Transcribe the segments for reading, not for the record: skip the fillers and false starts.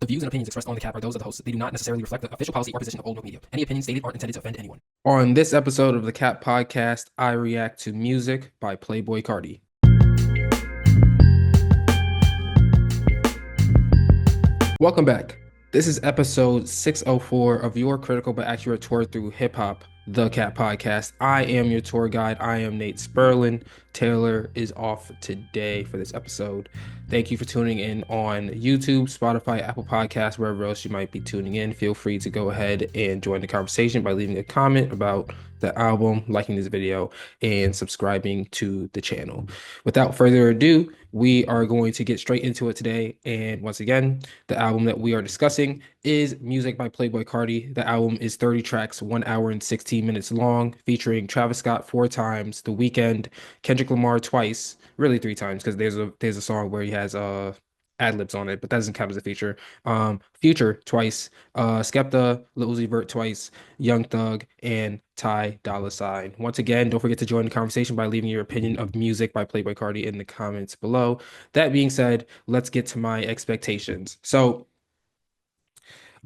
The views and opinions expressed on the cap are those of the hosts. They do not necessarily reflect the official policy or position of OldMilk Media. Any opinions stated aren't intended to offend anyone. On this episode of the Cap Podcast, I react to music by Playboi Carti. Welcome back. This is episode 604 of your critical but accurate tour through hip hop, the Cap Podcast. I am your tour guide. I am Nate Sperlin. Taylor is off today for this episode. Thank you for tuning in on YouTube, Spotify, Apple Podcasts, wherever else you might be tuning in. Feel free to go ahead and join the conversation by leaving a comment about the album, liking this video, and subscribing to the channel. Without further ado, we are going to get straight into it today. And once again, the album that we are discussing is Music by Playboi Carti. The album is 30 tracks, 1 hour and 16 minutes long, featuring Travis Scott 4 times, The Weeknd, Kendrick Lamar twice, really 3 times because there's a song where he has ad libs on it, but that doesn't count as a feature. Future twice, Skepta, Lil Uzi Vert twice, Young Thug, and Ty Dolla $ign. Once again, don't forget to join the conversation by leaving your opinion of Music by Playboi Carti in the comments below. That being said, let's get to my expectations. So,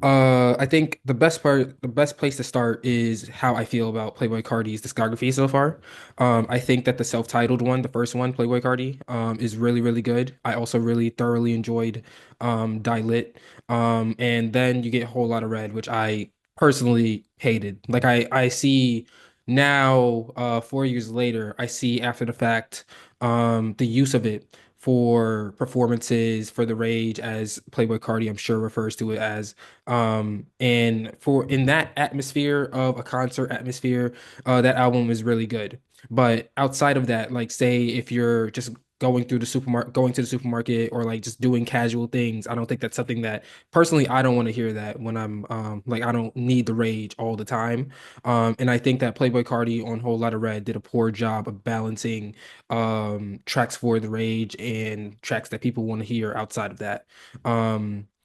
I think the best place to start is how I feel about Playboi Carti's discography so far. I think that the self-titled one, the first one, Playboi Carti, is really, really good. I also really thoroughly enjoyed Die Lit. And then you get a whole lot of Red, which I personally hated. Like I see now, 4 years later, I see after the fact, the use of it for performances for the rage, as Playboi Carti I'm sure refers to it as, and for in that atmosphere of a concert atmosphere, that album is really good. But outside of that, like say if you're just going to the supermarket, or like just doing casual things, I don't think that's something that personally I don't want to hear that when I'm like I don't need the rage all the time. And I think that Playboi Carti on Whole Lotta Red did a poor job of balancing tracks for the rage and tracks that people want to hear outside of that.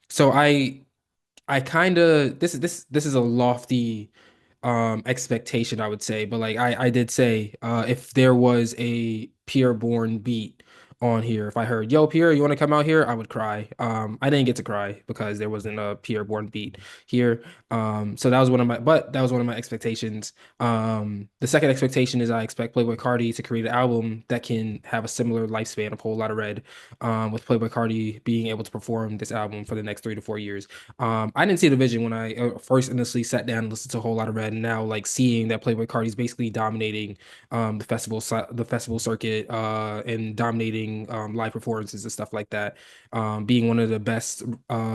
So I kind of this is a lofty expectation, I would say, but like I did say, if there was a Pierre Bourne beat on here, if I heard yo Pierre, you want to come out here, I would cry. I didn't get to cry because there wasn't a Pierre Bourne beat here. So that was one of my expectations. The second expectation is I expect Playboi Carti to create an album that can have a similar lifespan of Whole Lotta Red, with Playboi Carti being able to perform this album for the next 3 to 4 years. I didn't see the vision when I first initially sat down and listened to a whole lot of Red, and now like seeing that Playboi Carti is basically dominating the festival circuit, and dominating live performances and stuff like that, being one of the best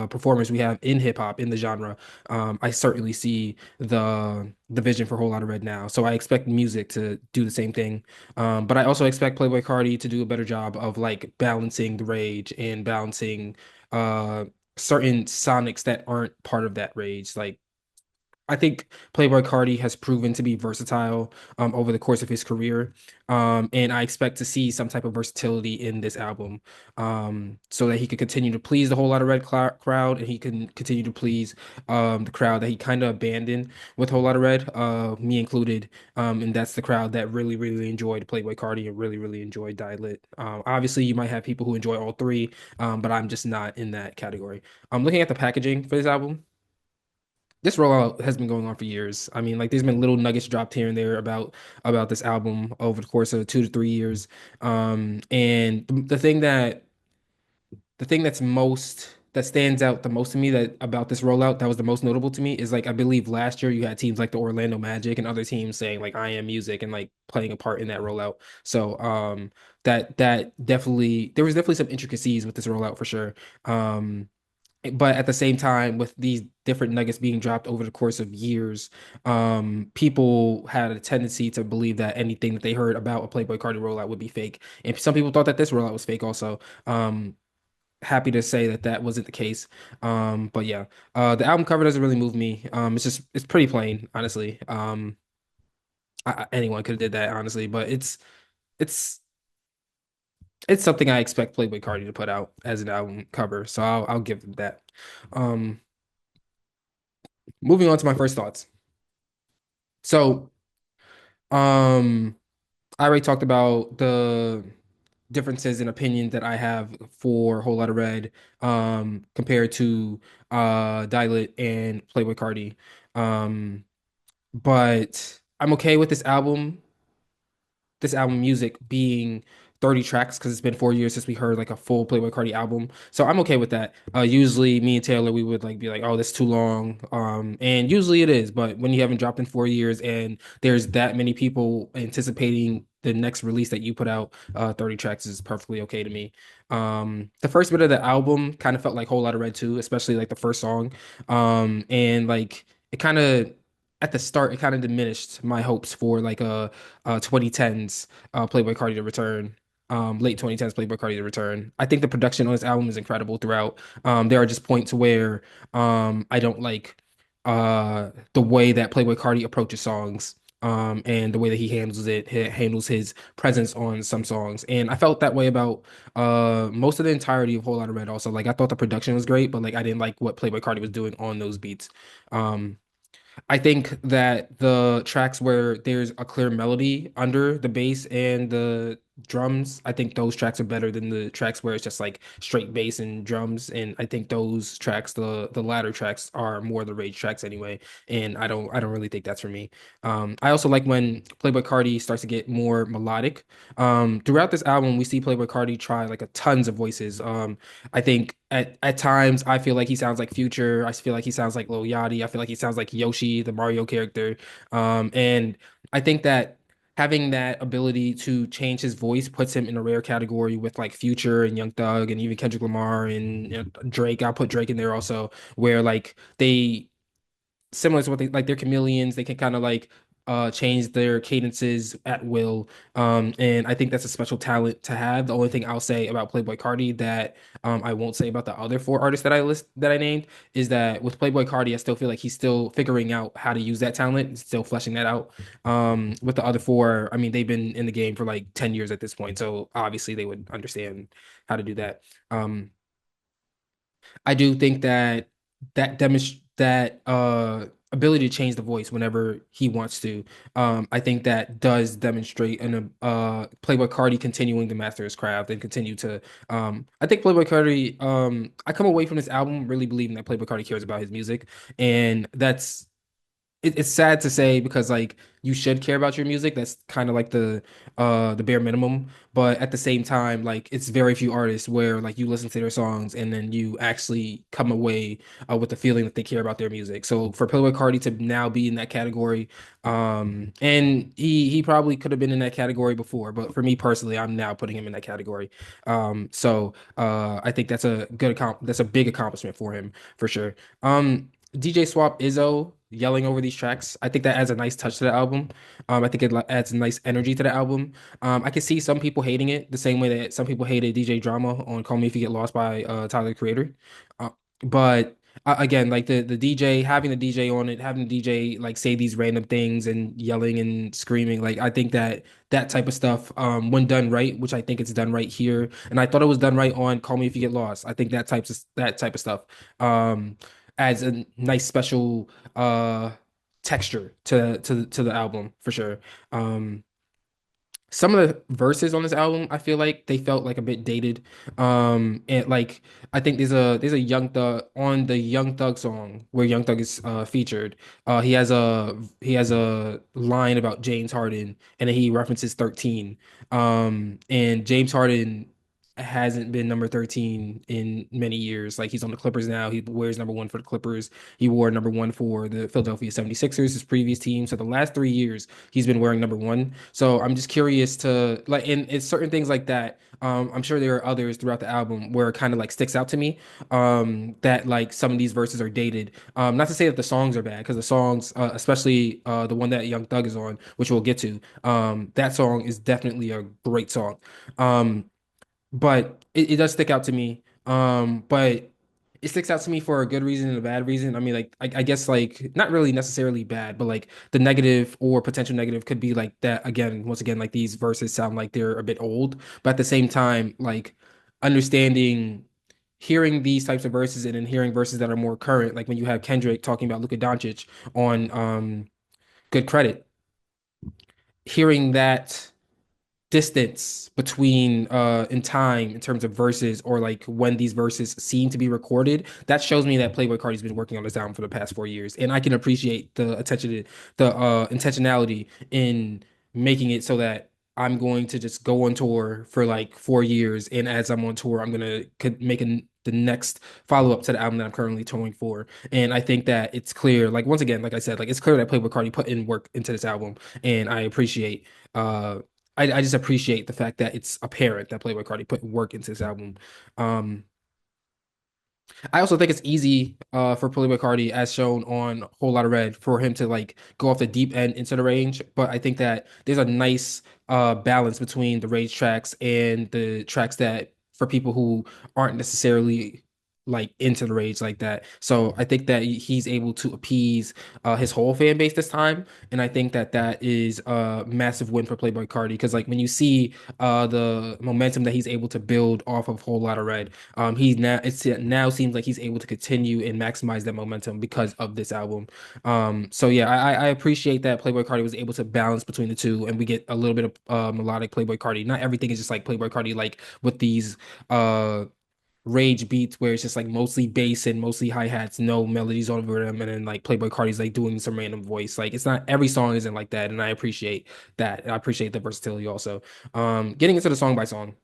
performers we have in hip hop in the genre. I certainly see the vision for Whole Lotta Red now. So I expect music to do the same thing. But I also expect Playboi Carti to do a better job of like balancing the rage and balancing uh certain sonics that aren't part of that rage. Like I think Playboi Carti has proven to be versatile over the course of his career. And I expect to see some type of versatility in this album, so that he could continue to please the Whole Lot of crowd, and he can continue to please the crowd that he kind of abandoned with Whole Lot of Red, me included. And that's the crowd that really, really enjoyed Playboi Carti and really, really enjoyed Die Lit. Obviously, you might have people who enjoy all three, but I'm just not in that category. I'm looking at the packaging for this album. This rollout has been going on for years. I mean, like there's been little nuggets dropped here and there about this album over the course of 2 to 3 years. And the thing that stands out the most to me that about this rollout that was the most notable to me is like I believe last year you had teams like the Orlando Magic and other teams saying like I am music and like playing a part in that rollout. So that definitely there was definitely some intricacies with this rollout for sure. But at the same time, with these different nuggets being dropped over the course of years, people had a tendency to believe that anything that they heard about a Playboi Carti rollout would be fake, and some people thought that this rollout was fake also. Happy to say that that wasn't the case. But yeah, the album cover doesn't really move me. It's pretty plain, honestly. Anyone could have did that, honestly, but it's it's something I expect Playboi Carti to put out as an album cover, so I'll give them that. Um, Moving on to my first thoughts. So, um, I already talked about differences in opinion that I have for Whole Lotta Red compared to Dilet and Playboi Carti. Um, but I'm okay with this album music being 30 tracks because it's been 4 years since we heard like a full Playboi Carti album. So I'm okay with that. Usually me and Taylor, we would like be like, oh, that's too long. And usually it is, but when you haven't dropped in 4 years and there's that many people anticipating the next release that you put out, 30 tracks is perfectly okay to me. The first bit of the album kind of felt like Whole Lotta Red too, especially like the first song. And like it kind of at the start, it kind of diminished my hopes for like a 2010s Playboi Carti to return. Late 2010s Playboi Carti to return. I think the production on this album is incredible throughout. There are just points where I don't like the way that Playboi Carti approaches songs. And the way that he handles his presence on some songs. And I felt that way about most of the entirety of Whole Lotta Red also. Like I thought the production was great, but like I didn't like what Playboi Carti was doing on those beats. Um, I think that the tracks where there's a clear melody under the bass and the drums, I think those tracks are better than the tracks where it's just like straight bass and drums. And I think those tracks, the latter tracks, are more the rage tracks anyway. And I don't really think that's for me. I also like when Playboi Carti starts to get more melodic. Throughout this album, we see Playboi Carti try like a tons of voices. I think at times I feel like he sounds like Future. I feel like he sounds like Lil Yachty. I feel like he sounds like Yoshi, the Mario character. And I think that having that ability to change his voice puts him in a rare category with like Future and Young Thug and even Kendrick Lamar and Drake. I'll put Drake in there also, where like they similar to what they like they're chameleons. They can kind of like change their cadences at will. And I think that's a special talent to have. The only thing I'll say about Playboi Carti that I won't say about the other four artists that I named is that with Playboi Carti, I still feel like he's still figuring out how to use that talent and still fleshing that out. With the other four, I mean, they've been in the game for like 10 years at this point, so obviously they would understand how to do that. I do think that that ability to change the voice whenever he wants to. I think that does demonstrate an Playboi Carti continuing to master his craft and continue to. I think Playboi Carti. I come away from this album really believing that Playboi Carti cares about his music, and it's sad to say because like you should care about your music. That's kind of like the bare minimum. But at the same time, like it's very few artists where like you listen to their songs and then you actually come away with the feeling that they care about their music. So for Playboi Carti to now be in that category, and he probably could have been in that category before, but for me personally, I'm now putting him in that category. I think that's a big accomplishment for him for sure. DJ Swap Izzo yelling over these tracks. I think that adds a nice touch to the album. I think it adds a nice energy to the album. I can see some people hating it the same way that some people hated DJ Drama on Call Me If You Get Lost by Tyler the Creator. But again, like the DJ, having the DJ on it, having the DJ like say these random things and yelling and screaming, like I think that that type of stuff, when done right, which I think it's done right here, and I thought it was done right on Call Me If You Get Lost. I think that type of stuff um adds a nice special texture to the album for sure. Um some of the verses on this album, I feel like they felt like a bit dated. And like I think there's a Young Thug on the Young Thug song where Young Thug is featured. He has a line about James Harden, and then he references 13. And James Harden hasn't been number 13 in many years. Like he's on the Clippers now. He wears number one for the Clippers. He wore number one for the Philadelphia 76ers, his previous team. So the last 3 years he's been wearing number one. So I'm just curious to like, and it's certain things like that. I'm sure there are others throughout the album where it kind of like sticks out to me. That like some of these verses are dated. Not to say that the songs are bad, because the songs, especially the one that Young Thug is on, which we'll get to, that song is definitely a great song. Um, but it does stick out to me. But it sticks out to me for a good reason and a bad reason. I mean, like I guess like not really necessarily bad, but like the negative or potential negative could be like that again. Once again, like these verses sound like they're a bit old, but at the same time, like understanding, hearing these types of verses and then hearing verses that are more current, like when you have Kendrick talking about Luka Doncic on Good Credit, hearing that. distance between in time in terms of verses or like when these verses seem to be recorded, that shows me that Playboi Carti's been working on this album for the past 4 years. And I can appreciate the intentionality in making it so that I'm going to just go on tour for like 4 years, and as I'm on tour, I'm gonna could make the next follow up to the album that I'm currently touring for. And I think that it's clear, like once again, like I said, like it's clear that Playboi Carti put in work into this album, and I appreciate uh I just appreciate the fact that it's apparent that Playboi Carti put work into this album. Um, I also think it's easy for Playboi Carti, as shown on Whole Lotta Red, for him to like go off the deep end into the range. But I think that there's a nice balance between the rage tracks and the tracks that for people who aren't necessarily like into the rage like that. So I think that he's able to appease his whole fan base this time, and I think that that is a massive win for Playboi Carti because like when you see the momentum that he's able to build off of Whole Lotta Red, it now seems like he's able to continue and maximize that momentum because of this album. So yeah, I appreciate that Playboi Carti was able to balance between the two, and we get a little bit of melodic Playboi Carti. Not everything is just like Playboi Carti, like with these uh rage beats where it's just like mostly bass and mostly hi-hats, no melodies over them, and then like Playboi Carti's like doing some random voice. Like it's not every song isn't like that, and I appreciate that. I appreciate the versatility also. Getting into the song by song.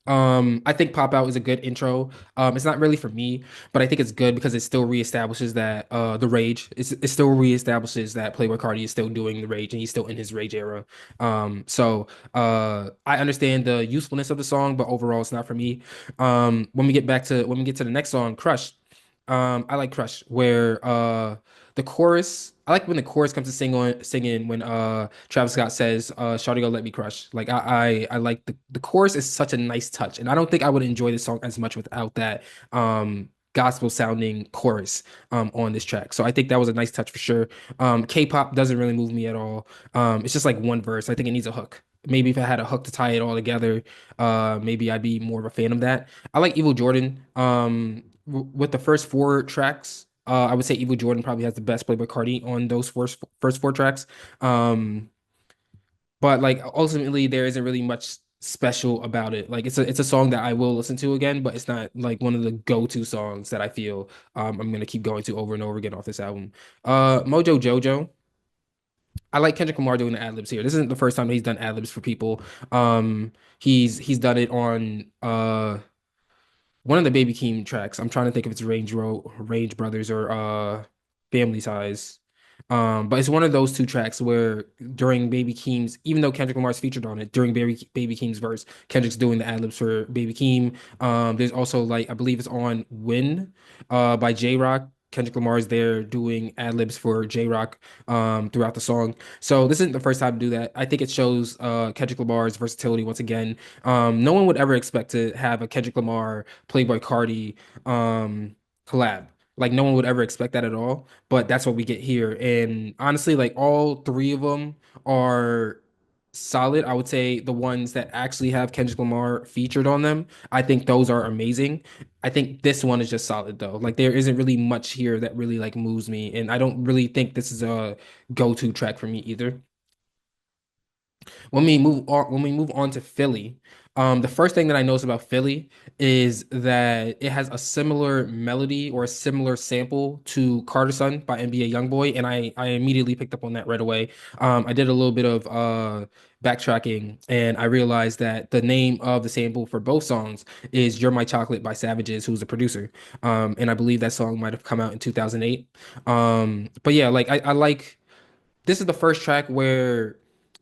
I think Pop Out is a good intro. It's not really for me, but I think it's good because it still reestablishes that the rage. It still reestablishes that Playboi Carti is still doing the rage and he's still in his rage era. I understand the usefulness of the song, but overall it's not for me. When we get to the next song, Crush. I like Crush, where the chorus. I like when the chorus comes to singing when Travis Scott says "Shawty gonna let me crush." Like I like the chorus is such a nice touch, and I don't think I would enjoy this song as much without that gospel sounding chorus on this track. So I think that was a nice touch for sure. K-pop doesn't really move me at all. It's just like one verse. I think it needs a hook. Maybe if I had a hook to tie it all together, maybe I'd be more of a fan of that. I like Evil Jordan. With the first four tracks, I would say Evil Jordan probably has the best Playboi Carti on those first four tracks. Um, but like ultimately, there isn't really much special about it. Like it's a song that I will listen to again, but it's not like one of the go-to songs that I feel I'm gonna keep going to over and over again off this album. Mojo Jojo. I like Kendrick Lamar doing the ad libs here. This isn't the first time that he's done ad libs for people. He's done it on one of the Baby Keem tracks. I'm trying to think if it's Range Brothers or Family Size. But it's one of those two tracks where during Baby Keem's, even though Kendrick Lamar's featured on it, during Baby Keem's verse, Kendrick's doing the ad libs for Baby Keem. There's also like I believe it's on Win by J Rock. Kendrick Lamar is there doing ad libs for J Rock throughout the song. So this isn't the first time to do that. I think it shows Kendrick Lamar's versatility once again. No one would ever expect to have a Kendrick Lamar Playboi Carti collab. Like no one would ever expect that at all, but that's what we get here. And honestly, like all three of them are solid. I would say the ones that actually have Kendrick Lamar featured on them, I think those are amazing. I think this one is just solid though. Like there isn't really much here that really like moves me, and I don't really think this is a go-to track for me either. When we move on to Philly, the first thing that I notice about Philly is that it has a similar melody or a similar sample to Carter Son by NBA Youngboy, and I immediately picked up on that right away. I did a little bit of backtracking, and I realized that the name of the sample for both songs is "You're My Chocolate" by Savages, who's the producer. And I believe that song might have come out in 2008. But yeah, like I like this is the first track where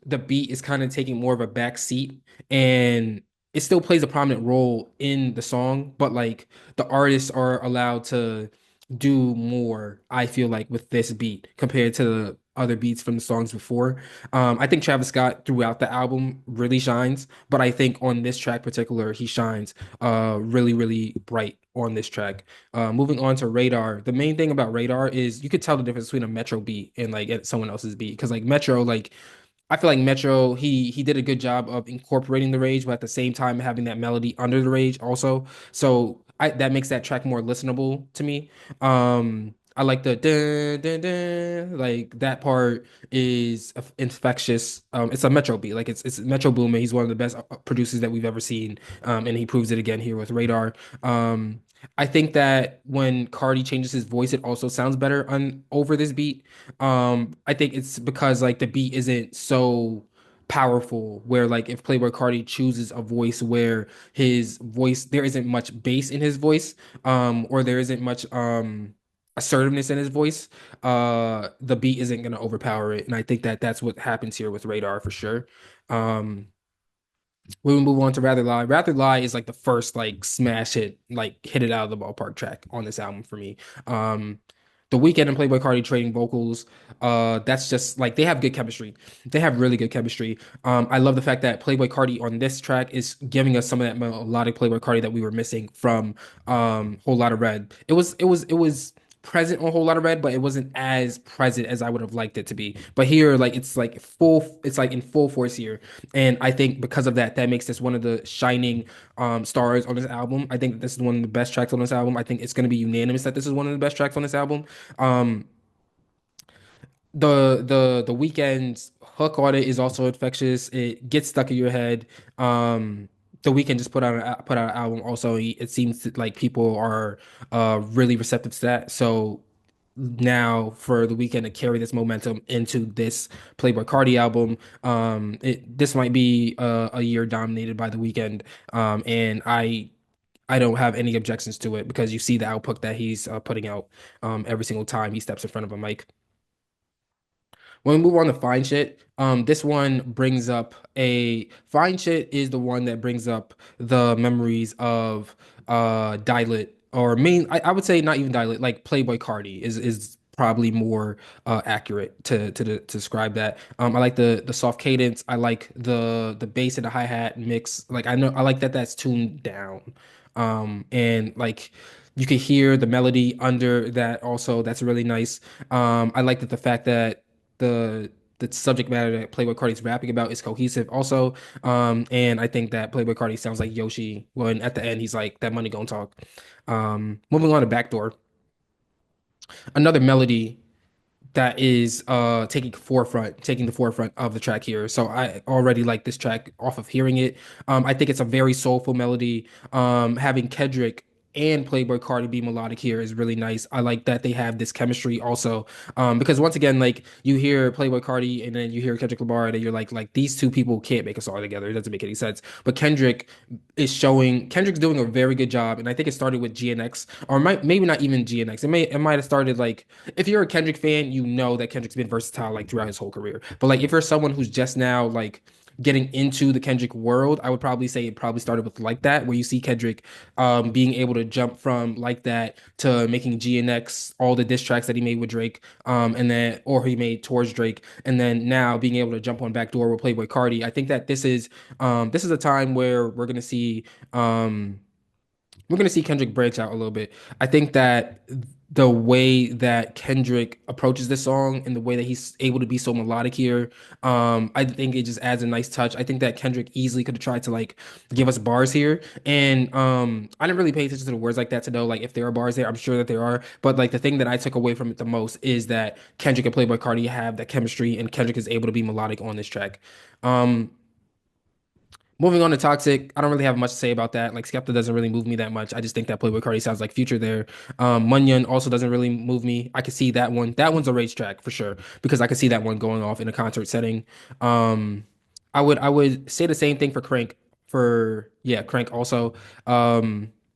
the beat is kind of taking more of a back seat, and it still plays a prominent role in the song, but like the artists are allowed to do more, I feel like, with this beat compared to the other beats from the songs before. I think Travis Scott throughout the album really shines, but I think on this track particular, he shines really, really bright on this track. Moving on to Radar. The main thing about Radar is you could tell the difference between a Metro beat and like someone else's beat. Because like Metro, like I feel like Metro, he did a good job of incorporating the rage, but at the same time having that melody under the rage also. So that makes that track more listenable to me. I like the dun, dun, dun, like that part is infectious. It's a Metro beat, like it's Metro Boomin. He's one of the best producers that we've ever seen, and he proves it again here with Radar. Um, I think that when Cardi changes his voice, it also sounds better on over this beat. I think it's because like the beat isn't so powerful where like if Playboi Carti chooses a voice where his voice there isn't much bass in his voice or there isn't much assertiveness in his voice, the beat isn't going to overpower it, and I think that that's what happens here with Radar for sure. um when we move on to Rather Lie is like the first like smash hit, like hit it out of the ballpark track on this album for me. Um, the Weeknd and Playboi Carti trading vocals, that's just like they have good chemistry. They have really good chemistry. I love the fact that Playboi Carti on this track is giving us some of that melodic Playboi Carti that we were missing from Whole Lotta Red. It was present on Whole Lotta Red, but it wasn't as present as I would have liked it to be. But here, like it's like in full force here. And I think because of that, that makes this one of the shining stars on this album. I think that this is one of the best tracks on this album. I think it's going to be unanimous that this is one of the best tracks on this album. Um, the Weeknd's hook on it is also infectious. It gets stuck in your head. The Weeknd just put out an album. Also, it seems like people are really receptive to that. So now for the Weeknd to carry this momentum into this Playboi Carti album, this might be a year dominated by the Weeknd, and I don't have any objections to it because you see the output that he's putting out every single time he steps in front of a mic. When we move on to Fine Shit, this one brings up a Fine Shit is the one that brings up the memories of Dilet or main I would say not even Dilet, like Playboy Cardi is probably more accurate to describe that. I like the soft cadence. I like the bass and the hi-hat mix. Like I know I like that that's tuned down. And like you can hear the melody under that also. That's really nice. I like that the fact that the the subject matter that Playboi Carti's rapping about is cohesive also. And I think that Playboi Carti sounds like Yoshi when at the end he's like, that money gonna talk. Moving on to Backdoor, another melody that is taking the forefront of the track here. So I already like this track off of hearing it. I think it's a very soulful melody. Having Kendrick and Playboi Carti be melodic here is really nice. I like that they have this chemistry also. Because once again, like you hear Playboi Carti and then you hear Kendrick Lamar and you're like these two people can't make a song together. It doesn't make any sense. But Kendrick's doing a very good job, and I think it started with GNX, or maybe not even GNX. It might have started like if you're a Kendrick fan, you know that Kendrick's been versatile like throughout his whole career. But like if you're someone who's just now like getting into the Kendrick world, I would probably say it probably started with Like That, where you see Kendrick being able to jump from Like That to making GNX, all the diss tracks that he made with Drake, and then or he made towards Drake, and then now being able to jump on Backdoor with Playboi Carti. I think that this is a time where um we're gonna see Kendrick branch out a little bit. I think that the way that Kendrick approaches this song and the way that he's able to be so melodic here, I think it just adds a nice touch. I think that Kendrick easily could have tried to like give us bars here, and I didn't really pay attention to the words like that to know like if there are bars there. I'm sure that there are, but like the thing that I took away from it the most is that Kendrick and Playboi Carti have that chemistry, and Kendrick is able to be melodic on this track. Um, Moving on to Toxic, I don't really have much to say about that. Like Skepta doesn't really move me that much. I just think that Playboi Carti sounds like Future there. Munyon also doesn't really move me. I could see that one. That one's a rage track for sure because I could see that one going off in a concert setting. Um, I would say the same thing for Crank. For yeah, Crank also.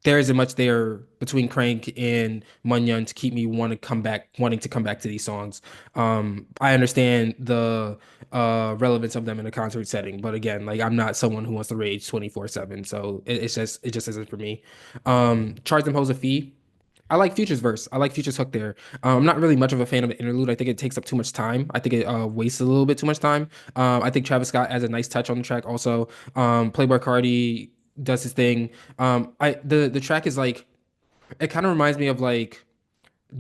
There isn't much there between Crank and Munyon to keep me wanting to come back to these songs. I understand the relevance of them in a concert setting. But again, like I'm not someone who wants to rage 24/7. So it just isn't for me. Charge them hoes a fee. I like Future's verse. I like Future's hook there. I'm not really much of a fan of the interlude. I think it takes up too much time. I think it wastes a little bit too much time. I think Travis Scott adds a nice touch on the track also. Playboi Carti does his thing. The track is like it kind of reminds me of like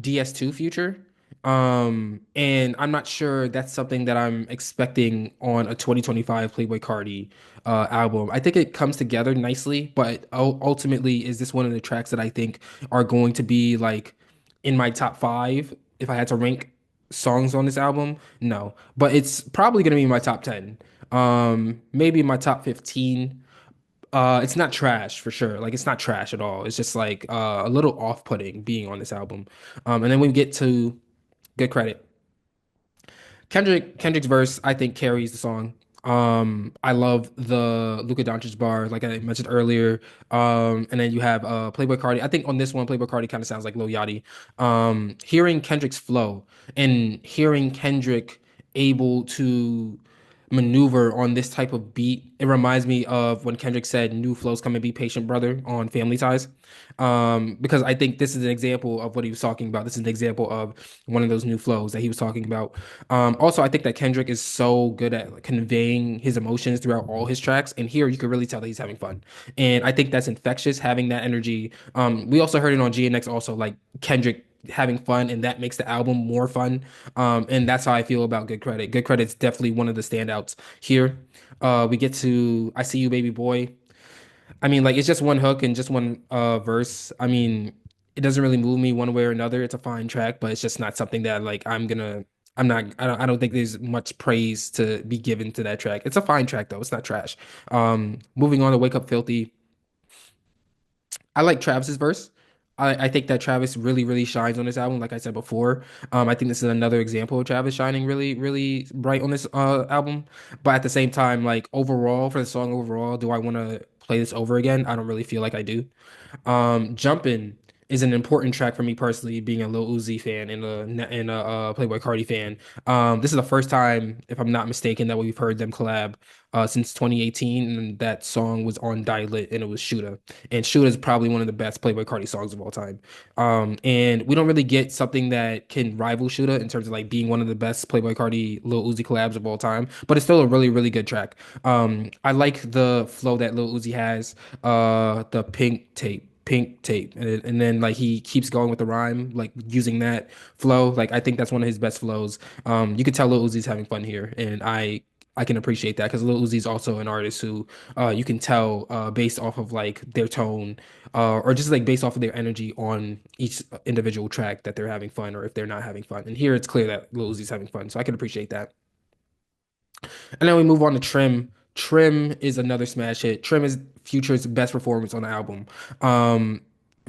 DS2 Future. And I'm not sure that's something that I'm expecting on a 2025 Playboi Carti album. I think it comes together nicely, but ultimately, is this one of the tracks that I think are going to be like in my top five if I had to rank songs on this album. No, but it's probably gonna be in my top 10. Maybe my top 15. It's not trash for sure. Like it's not trash at all. It's just like a little off-putting being on this album. And then when we get to Good Credit. Kendrick's verse, I think, carries the song. I love the Luka Doncic bar, like I mentioned earlier. And then you have Playboi Carti. I think on this one, Playboi Carti kind of sounds like Lil Yachty. Hearing Kendrick's flow and hearing Kendrick able to maneuver on this type of beat, it reminds me of when Kendrick said, "New flows come and be patient, brother," on Family Ties. Because I think this is an example of what he was talking about. This is an example of one of those new flows that he was talking about. Also, I think that Kendrick is so good at like, conveying his emotions throughout all his tracks, and here you can really tell that he's having fun, and I think that's infectious, having that energy. We also heard it on GNX, also like Kendrick having fun, and that makes the album more fun. And that's how I feel about Good Credit. Good Credit's definitely one of the standouts here. We get to "I See You, Baby Boy." I mean, like it's just one hook and just one verse. I mean, it doesn't really move me one way or another. It's a fine track, but it's just not something that like I'm not I don't think there's much praise to be given to that track. It's a fine track though. It's not trash. Moving on to Wake Up Filthy. I like Travis's verse. I think that Travis really, really shines on this album, like I said before. I think this is another example of Travis shining really, really bright on this album. But at the same time, like overall, for the song overall, do I want to play this over again? I don't really feel like I do. Jumpin' is an important track for me personally, being a Lil Uzi fan and a Playboi Carti fan. This is the first time, if I'm not mistaken, that we've heard them collab since 2018, and that song was on Die Lit, and it was Shoota. And Shoota is probably one of the best Playboi Carti songs of all time. And we don't really get something that can rival Shoota in terms of like being one of the best Playboi Carti Lil Uzi collabs of all time, but it's still a really, really good track. I like the flow that Lil Uzi has, the pink tape, and then like he keeps going with the rhyme, like using that flow. Like I think that's one of his best flows. You could tell Lil Uzi's having fun here, and I can appreciate that because Lil Uzi's also an artist who you can tell based off of like their tone or just like based off of their energy on each individual track that they're having fun or if they're not having fun. And here it's clear that Lil Uzi's having fun, so I can appreciate that. And then we move on to Trim. Trim is another smash hit. Trim is Future's best performance on the album. Um,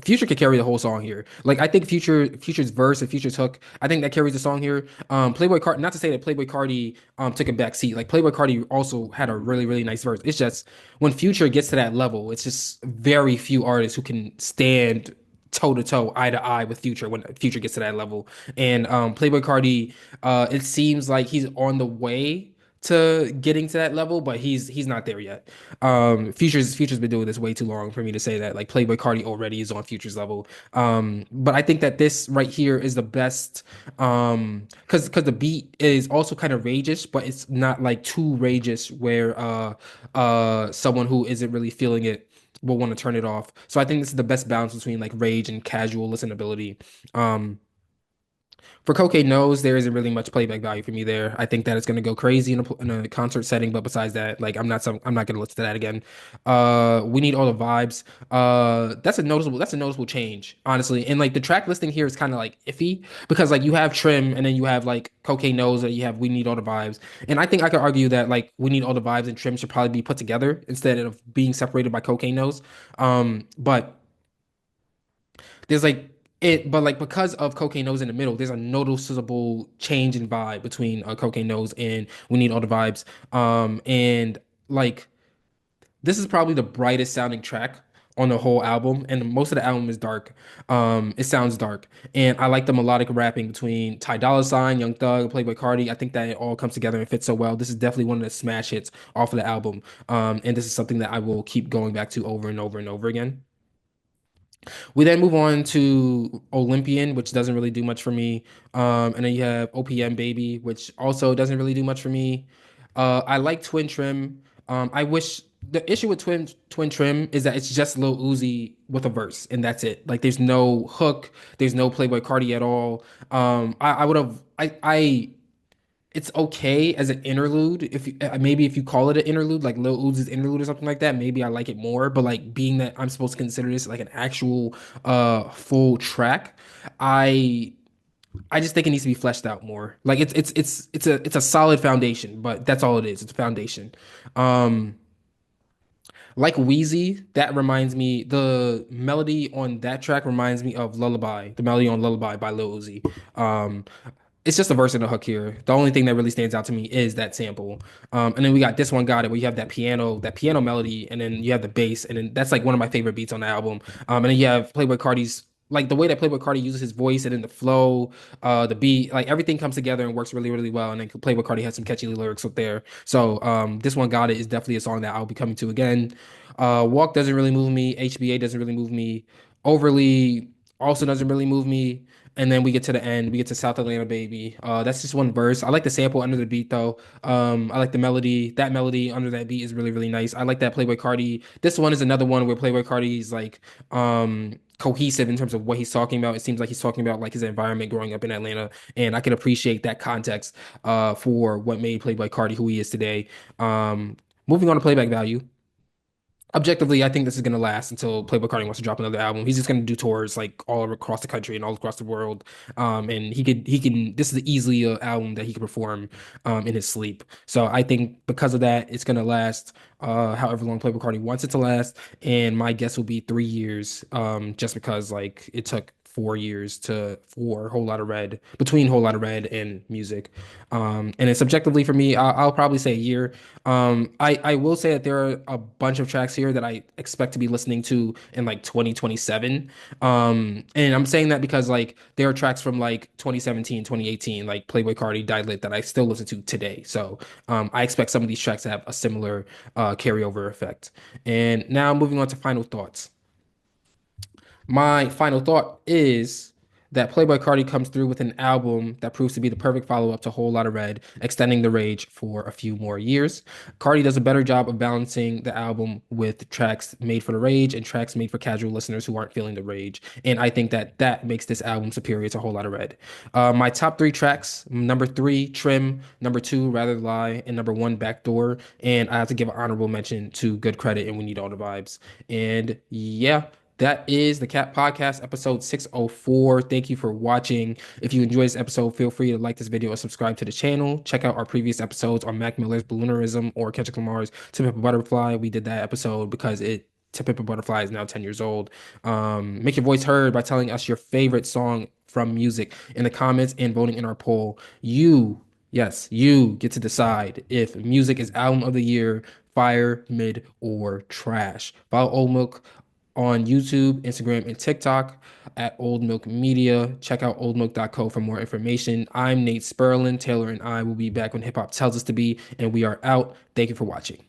Future could carry the whole song here. Like I think Future's verse and Future's hook, I think that carries the song here. Playboi Carti, not to say that Playboi Carti took a back seat. Like Playboi Carti also had a really, really nice verse. It's just when Future gets to that level, it's just very few artists who can stand toe to toe, eye to eye with Future when Future gets to that level. And Playboi Carti, it seems like he's on the way to getting to that level, but he's not there yet. Future's been doing this way too long for me to say that. Like Playboi Carti already is on Future's level. But I think that this right here is the best. Because the beat is also kind of rageous, but it's not like too rageous where someone who isn't really feeling it will want to turn it off. So I think this is the best balance between like rage and casual listenability. Um, for Cocaine Nose, there isn't really much playback value for me there. I think that it's gonna go crazy in a concert setting, but besides that, like I'm not gonna listen to that again. We Need All the Vibes. That's a noticeable change, honestly. And like the track listing here is kind of like iffy because like you have Trim and then you have like Cocaine Nose and you have We Need All the Vibes. And I think I could argue that like We Need All the Vibes and Trim should probably be put together instead of being separated by Cocaine Nose. But there's like it, but like because of Cocaine Nose in the middle, there's a noticeable change in vibe between Cocaine Nose and We Need All the Vibes. And like this is probably the brightest sounding track on the whole album, and most of the album is dark. It sounds dark, and I like the melodic rapping between Ty Dolla Sign, Young Thug, and Playboi Carti. I think that it all comes together and fits so well. This is definitely one of the smash hits off of the album, and this is something that I will keep going back to over and over and over again. We then move on to Olympian, which doesn't really do much for me. And then you have OPM Baby, which also doesn't really do much for me. I like Twin Trim. I wish the issue with Twin Trim is that it's just Lil Uzi with a verse, and that's it. Like there's no hook, there's no Playboi Carti at all. I would have I it's okay as an interlude. If you, maybe if you call it an interlude, like Lil Uzi's interlude or something like that, maybe I like it more. But like being that I'm supposed to consider this like an actual full track, I I just think it needs to be fleshed out more. Like it's a solid foundation, but that's all it is. It's a foundation. Um like Wheezy, that reminds me, the melody on that track reminds me of Lullaby, the melody on Lullaby by Lil Uzi. Um, it's just a verse and a hook here. The only thing that really stands out to me is that sample. And then we got This One Got It, where you have that piano melody, and then you have the bass, and then that's like one of my favorite beats on the album. And then you have Playboi Carti's like the way that Playboi Carti uses his voice and then the flow, the beat, like everything comes together and works really, really well. And then Playboi Carti has some catchy lyrics up there. So This One Got It is definitely a song that I'll be coming to again. Walk doesn't really move me. HBA doesn't really move me. Overly also doesn't really move me. And then we get to the end. We get to South Atlanta Baby. That's just one verse. I like the sample under the beat though. I like the melody. That melody under that beat is really, really nice. I like that Playboi Carti. This one is another one where Playboi Carti is like cohesive in terms of what he's talking about. It seems like he's talking about like his environment growing up in Atlanta. And I can appreciate that context for what made Playboi Carti who he is today. Moving on to playback value. Objectively, I think this is gonna last until Playboi Carti wants to drop another album. He's just gonna do tours like all across the country and all across the world. And he can. This is easily an album that he can perform in his sleep. So I think because of that, it's gonna last however long Playboi Carti wants it to last. And my guess will be 3 years. Just because like it took 4 years to for Whole Lot of Red between Whole Lot of Red and music. And it's subjectively for me, I'll probably say a year. I will say that there are a bunch of tracks here that I expect to be listening to in like 2027. And I'm saying that because like there are tracks from like 2017, 2018, like Playboi Carti, Died Lit that I still listen to today. So I expect some of these tracks to have a similar carryover effect. And now moving on to final thoughts. My final thought is that Playboi Carti comes through with an album that proves to be the perfect follow-up to Whole Lotta Red, extending the rage for a few more years. Carti does a better job of balancing the album with tracks made for the rage and tracks made for casual listeners who aren't feeling the rage. And I think that that makes this album superior to Whole Lotta Red. My top three tracks: number three, Trim; number two, Rather Lie; and number one, Backdoor. And I have to give an honorable mention to Good Credit and We Need All the Vibes. And yeah. That is the Cat Podcast, episode 604. Thank you for watching. If you enjoyed this episode, feel free to like this video or subscribe to the channel. Check out our previous episodes on Mac Miller's Balloonerism or Kendrick Lamar's To Pimp a Butterfly. We did that episode because To Pimp a Butterfly is now 10 years old. Make your voice heard by telling us your favorite song from music in the comments and voting in our poll. Yes, you get to decide if music is album of the year, fire, mid, or trash. Follow Old Milk on YouTube, Instagram, and TikTok at Old Milk Media. Check out oldmilk.co for more information. I'm Nate Sperlin. Taylor and I will be back when hip hop tells us to be, and we are out. Thank you for watching.